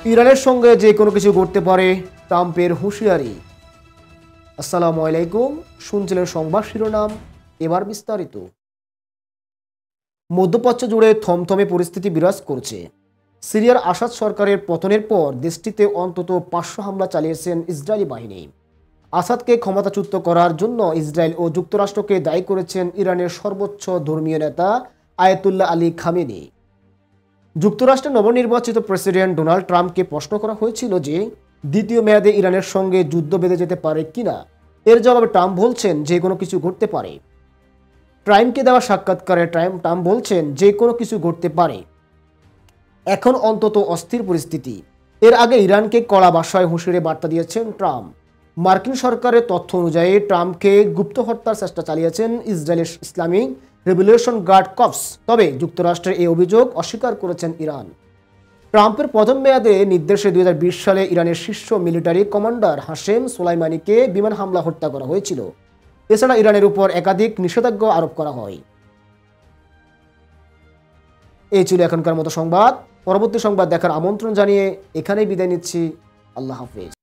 ইরানের সঙ্গে যে কোনো কিছু ঘটতে পারে, ট্রাম্পের হুঁশিয়ারি। আসসালামু আলাইকুম, শুনছিলেন সংবাদ শিরোনাম, এবার বিস্তারিত। মধ্যপ্রাচ্য জুড়ে থমথমে পরিস্থিতি বিরাজ করছে। সিরিয়ার আসাদ সরকারের পতনের পর দেশটিতে অন্তত 500 হামলা চালিয়েছেন ইসরায়েলি বাহিনী। আসাদকে ক্ষমতাচ্যুত করার জন্য ইসরায়েল ও যুক্তরাষ্ট্রকে দায়ী করেছেন ইরানের সর্বোচ্চ ধর্মীয় নেতা আয়াতুল্লাহ আলী খামেনি। যুক্তরাষ্ট্রের নবনির্বাচিত প্রেসিডেন্ট ডোনাল্ড ট্রাম্পকে প্রশ্ন করা হয়েছিল যে দ্বিতীয় মেয়াদে ইরানের সঙ্গে যুদ্ধ বেঁধে যেতে পারে কিনা। এর জবাবে ট্রাম্প বলছেন যে কোনো কিছু ঘটতে পারে। ট্রাম্পকে দেওয়া সাক্ষাৎকারে ট্রাম্প বলছেন যে কোনো কিছু ঘটতে পারে, এখন অন্তত অস্থির পরিস্থিতি। এর আগে ইরানকে কড়া ভাষায় হুঁশিয়ারি বার্তা দিয়েছেন ট্রাম্প। মার্কিন সরকারের তথ্য অনুযায়ী ট্রাম্পকে গুপ্ত হত্যার চেষ্টা চালিয়েছেন ইসরায়েলের ইসলামিক রেভলিউশন গার্ড কর্পস। তবে যুক্তরাষ্ট্রের এই অভিযোগ অস্বীকার করেছেন ইরান। ট্রাম্পের প্রথম মেয়াদে নির্দেশে 2020 সালে ইরানের শীর্ষ মিলিটারি কমান্ডার হাশেম সোলাইমানিকে বিমান হামলা হত্যা করা হয়েছিল। এছাড়া ইরানের উপর একাধিক নিষেধাজ্ঞা আরোপ করা হয়। এই ছিল এখনকার মতো সংবাদ। পরবর্তী সংবাদ দেখার আমন্ত্রণ জানিয়ে এখানেই বিদায় নিচ্ছি। আল্লাহ হাফেজ।